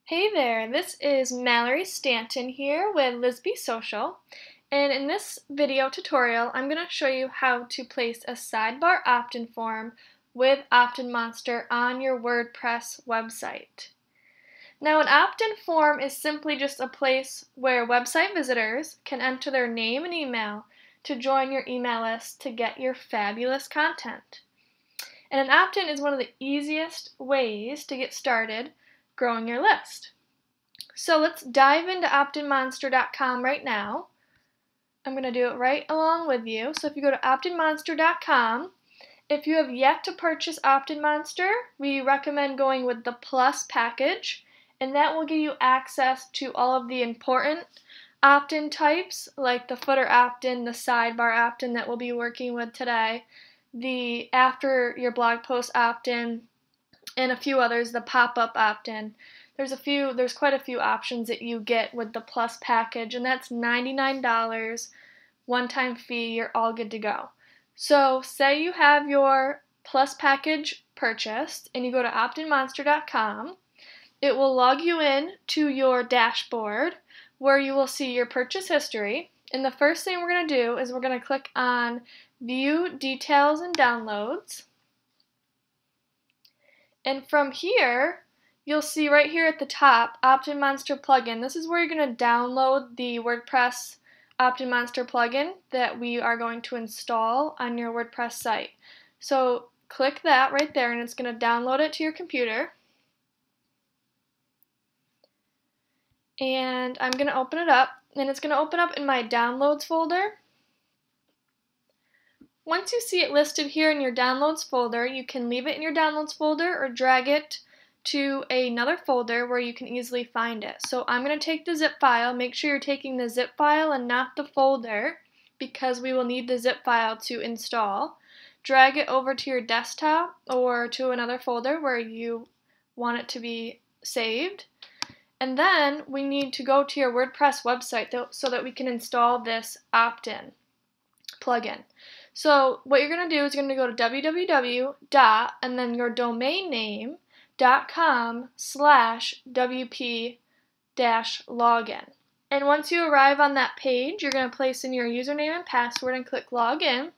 Hey there, this is Mallory Stanton here with Lisby Social, and in this video tutorial I'm going to show you how to place a sidebar opt-in form with OptinMonster on your WordPress website. Now an opt-in form is simply just a place where website visitors can enter their name and email to join your email list to get your fabulous content. And an opt-in is one of the easiest ways to get started growing your list. So let's dive into OptinMonster.com right now. I'm going to do it right along with you. So if you go to OptinMonster.com, if you have yet to purchase OptinMonster, we recommend going with the Plus package, and that will give you access to all of the important opt-in types, like the footer opt-in, the sidebar opt-in that we'll be working with today, the after your blog post opt-in, and a few others, the pop-up opt-in. There's quite a few options that you get with the Plus package, and that's $99, one-time fee, you're all good to go. So say you have your Plus package purchased and you go to OptinMonster.com, it will log you in to your dashboard where you will see your purchase history, and the first thing we're going to do is we're going to click on View Details and Downloads. And from here, you'll see right here at the top, OptinMonster plugin. This is where you're going to download the WordPress OptinMonster plugin that we are going to install on your WordPress site. So click that right there and it's going to download it to your computer. And I'm going to open it up, and it's going to open up in my Downloads folder. Once you see it listed here in your Downloads folder, you can leave it in your Downloads folder or drag it to another folder where you can easily find it. So I'm going to take the zip file. Make sure you're taking the zip file and not the folder, because we will need the zip file to install. Drag it over to your desktop or to another folder where you want it to be saved. And then we need to go to your WordPress website so that we can install this opt-in plugin. So what you're going to do is you're going to go to www. and then your domain name .com/wp-login. And once you arrive on that page, you're going to place in your username and password and click login.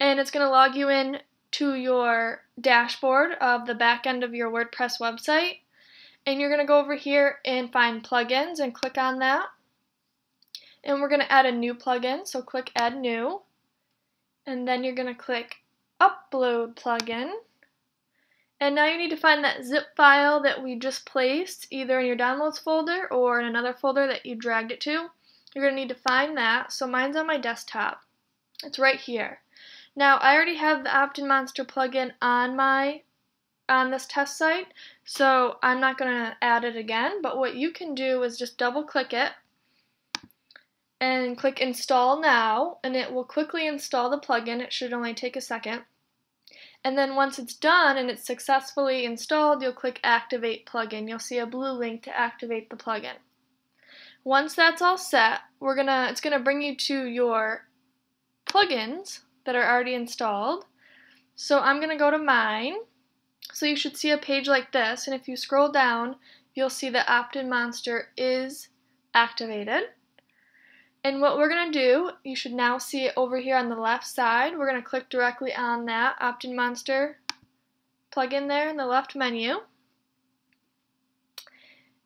And it's going to log you in to your dashboard of the back end of your WordPress website. And you're going to go over here and find plugins and click on that. And we're going to add a new plugin, so click Add New. And then you're going to click Upload Plugin. And now you need to find that zip file that we just placed, either in your Downloads folder or in another folder that you dragged it to. You're going to need to find that. So mine's on my desktop. It's right here. Now I already have the OptinMonster plugin on this test site, so I'm not going to add it again. But what you can do is just double click it and click Install Now, and it will quickly install the plugin. It should only take a second. And then once it's done and it's successfully installed, you'll click Activate Plugin. You'll see a blue link to activate the plugin. Once that's all set, it's gonna bring you to your plugins that are already installed. So I'm gonna go to mine. So you should see a page like this, and if you scroll down, you'll see that OptinMonster is activated. And what we're going to do, you should now see it over here on the left side. We're going to click directly on that OptinMonster plugin there in the left menu.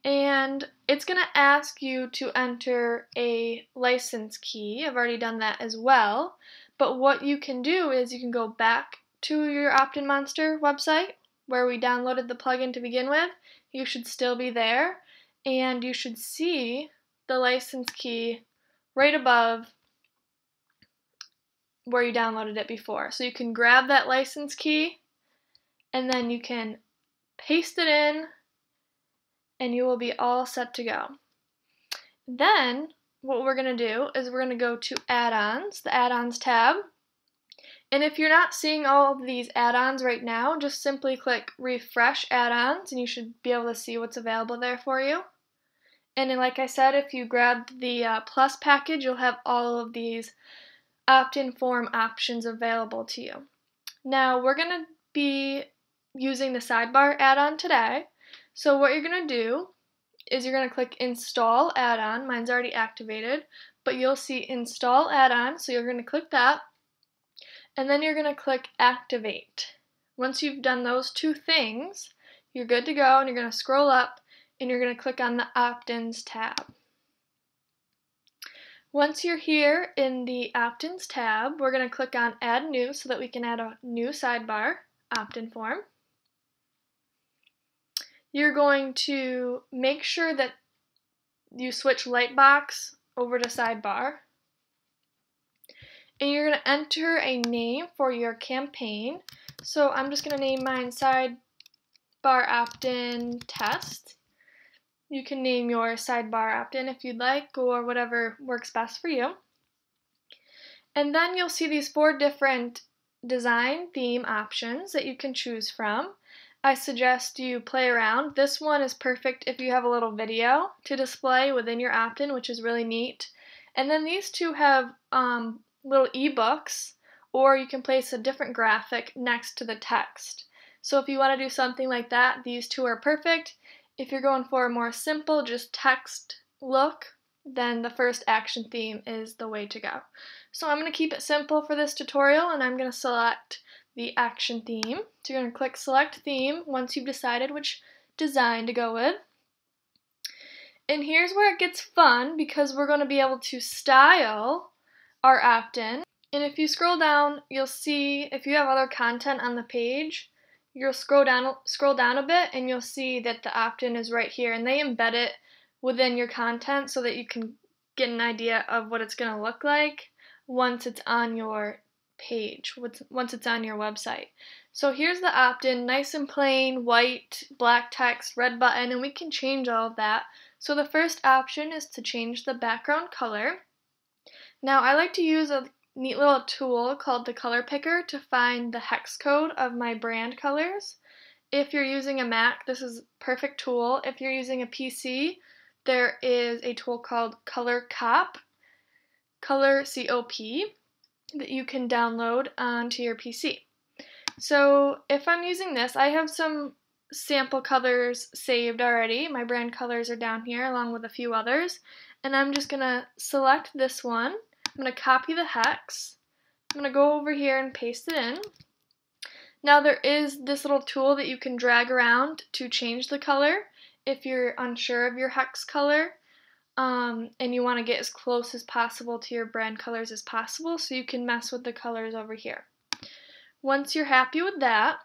And it's going to ask you to enter a license key. I've already done that as well. But what you can do is you can go back to your OptinMonster website where we downloaded the plugin to begin with. You should still be there, and you should see the license key right above where you downloaded it before. So you can grab that license key and then you can paste it in and you will be all set to go. Then what we're going to do is we're going to go to add-ons, the add-ons tab. And if you're not seeing all of these add-ons right now, just simply click refresh add-ons and you should be able to see what's available there for you. And then, like I said, if you grab the Plus package, you'll have all of these opt-in form options available to you. Now, we're going to be using the sidebar add-on today. So what you're going to do is you're going to click Install Add-on. Mine's already activated, but you'll see Install Add-on, so you're going to click that, and then you're going to click Activate. Once you've done those two things, you're good to go, and you're going to scroll up, and you're going to click on the Opt-ins tab. Once you're here in the Opt-ins tab, we're going to click on Add New so that we can add a new sidebar opt-in form. You're going to make sure that you switch Lightbox over to Sidebar. And you're going to enter a name for your campaign. So I'm just going to name mine Sidebar Opt-in Test. You can name your Sidebar Opt-in if you'd like, or whatever works best for you. And then you'll see these 4 different design theme options that you can choose from. I suggest you play around. This one is perfect if you have a little video to display within your opt-in, which is really neat. And then these 2 have little ebooks, or you can place a different graphic next to the text. So if you want to do something like that, these 2 are perfect. If you're going for a more simple, just text look, then the first action theme is the way to go. So I'm going to keep it simple for this tutorial, and I'm going to select the action theme. So you're going to click Select Theme once you've decided which design to go with. And here's where it gets fun, because we're going to be able to style our opt-in. And if you scroll down, you'll see if you have other content on the page, you'll scroll down a bit and you'll see that the opt-in is right here, and they embed it within your content so that you can get an idea of what it's going to look like once it's on your page, once it's on your website. So here's the opt-in, nice and plain, white, black text, red button, and we can change all of that. So the first option is to change the background color. Now I like to use a neat little tool called the color picker to find the hex code of my brand colors. If you're using a Mac, this is a perfect tool. If you're using a PC, there is a tool called ColorCop, C-O-P, that you can download onto your PC. So if I'm using this, I have some sample colors saved already. My brand colors are down here along with a few others, and I'm just going to select this one. I'm going to copy the hex. I'm going to go over here and paste it in. Now there is this little tool that you can drag around to change the color if you're unsure of your hex color. And you want to get as close as possible to your brand colors as possible, so you can mess with the colors over here. Once you're happy with that,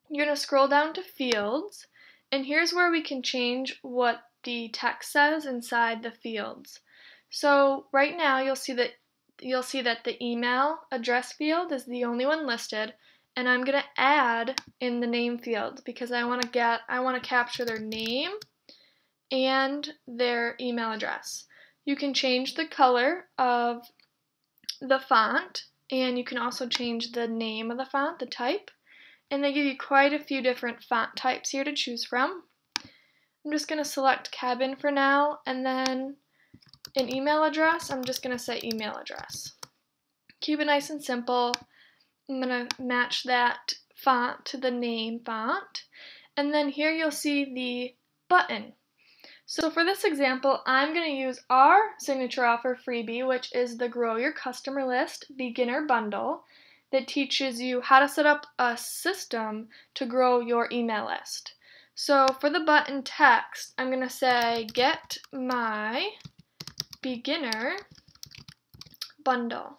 you're going to scroll down to Fields, and here's where we can change what the text says inside the fields. So right now you'll see that the email address field is the only one listed, and I'm going to add in the name field because I want to capture their name and their email address. You can change the color of the font, and you can also change the name of the font, the type, and they give you quite a few different font types here to choose from. I'm just going to select Cabin for now, and then an email address, I'm just going to say email address. Keep it nice and simple. I'm going to match that font to the name font, and then here you'll see the button. So for this example, I'm going to use our signature offer freebie, which is the Grow Your Customer List Beginner Bundle that teaches you how to set up a system to grow your email list. So for the button text, I'm going to say, get my beginner bundle.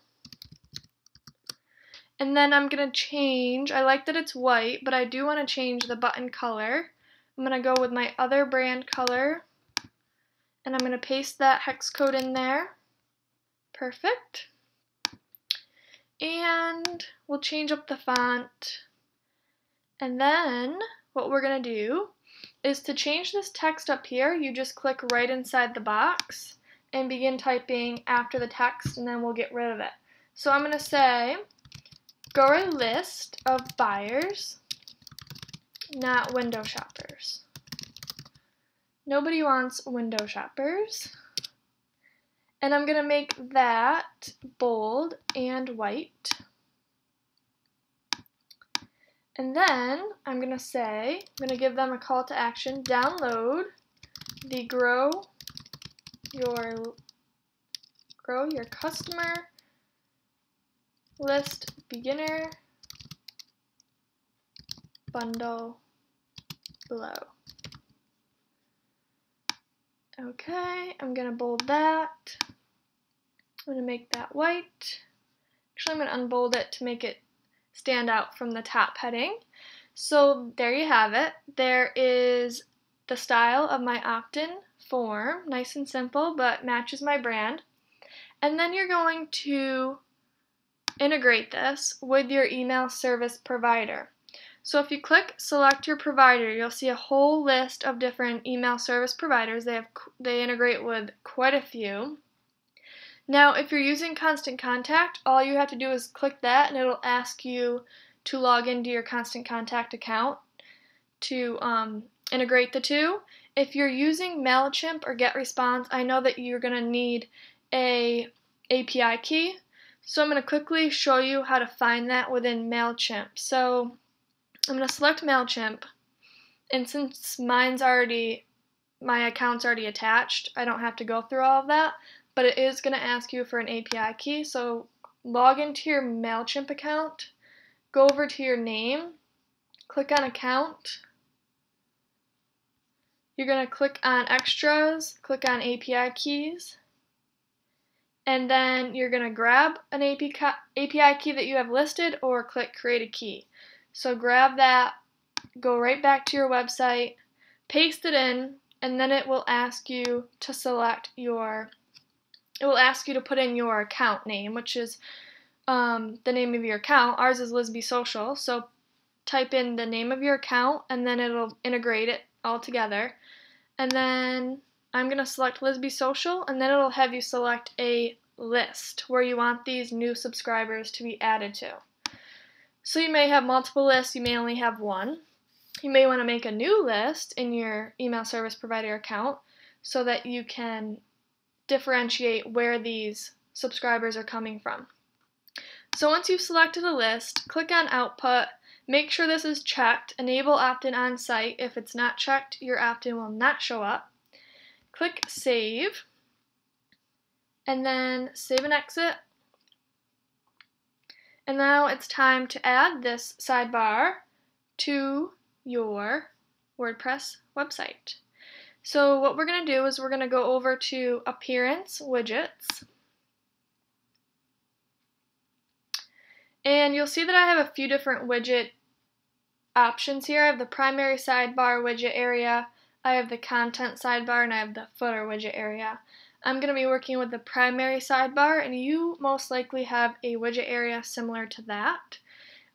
And then I'm going to change, I like that it's white, but I do want to change the button color. I'm going to go with my other brand color, and I'm going to paste that hex code in there. Perfect. And we'll change up the font. And then what we're going to do is to change this text up here, you just click right inside the box and begin typing after the text, and then we'll get rid of it. So I'm going to say, grow a list of buyers, not window shoppers. Nobody wants window shoppers. And I'm going to make that bold and white. And then I'm going to give them a call to action, download the Grow Your Customer List Beginner Bundle below. Okay, I'm going to bold that. I'm going to make that white. Actually, I'm going to unbold it to make it stand out from the top heading. So there you have it. There is the style of my opt-in form, nice and simple, but matches my brand. And then you're going to integrate this with your email service provider. So if you click select your provider, you'll see a whole list of different email service providers. They integrate with quite a few. Now, if you're using Constant Contact, all you have to do is click that and it'll ask you to log into your Constant Contact account to integrate the two. If you're using MailChimp or GetResponse, I know that you're going to need a API key. So I'm going to quickly show you how to find that within MailChimp. So I'm going to select MailChimp, and since my account's already attached, I don't have to go through all of that, but it is going to ask you for an API key. So log into your MailChimp account, go over to your name, click on account. You're going to click on extras, click on API keys, and then you're going to grab an API key that you have listed or click create a key. So grab that, go right back to your website, paste it in, and then it will ask you to put in your account name, which is the name of your account. Ours is Lisby Social, so type in the name of your account and then it'll integrate it all together. And then I'm going to select Lisby Social, and then it'll have you select a list where you want these new subscribers to be added to. So you may have multiple lists, you may only have one. You may want to make a new list in your email service provider account so that you can differentiate where these subscribers are coming from. So once you've selected a list, click on Output. Make sure this is checked. Enable opt-in on site. If it's not checked, your opt-in will not show up. Click Save, and then save and exit. And now it's time to add this sidebar to your WordPress website. So what we're going to do is we're going to go over to Appearance Widgets. And you'll see that I have a few different widget options here. I have the primary sidebar widget area, I have the content sidebar, and I have the footer widget area. I'm going to be working with the primary sidebar, and you most likely have a widget area similar to that.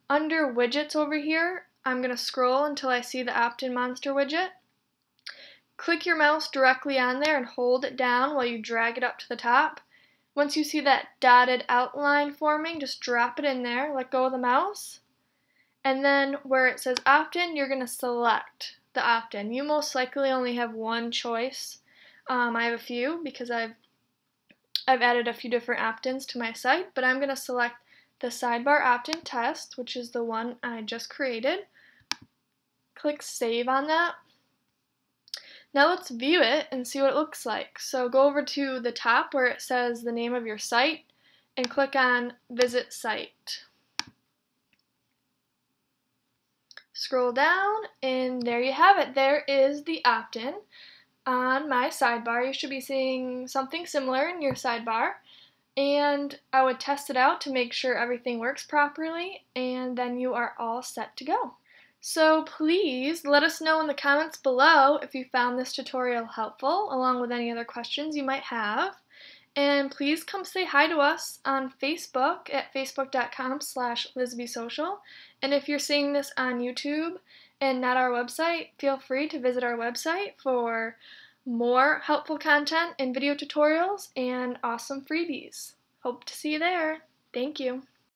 Under widgets over here, I'm going to scroll until I see the OptinMonster widget. Click your mouse directly on there and hold it down while you drag it up to the top. Once you see that dotted outline forming, just drop it in there, let go of the mouse, and then where it says opt-in, you're going to select the opt-in. You most likely only have one choice. I have a few because I've added a few different opt-ins to my site, but I'm going to select the sidebar opt-in test, which is the one I just created. Click Save on that. Now let's view it and see what it looks like. So go over to the top where it says the name of your site and click on Visit Site. Scroll down and there you have it. There is the opt-in on my sidebar. You should be seeing something similar in your sidebar. And I would test it out to make sure everything works properly, and then you are all set to go. So please let us know in the comments below if you found this tutorial helpful, along with any other questions you might have. And please come say hi to us on Facebook at facebook.com/lisbysocial. And if you're seeing this on YouTube and not our website, feel free to visit our website for more helpful content and video tutorials and awesome freebies. Hope to see you there. Thank you.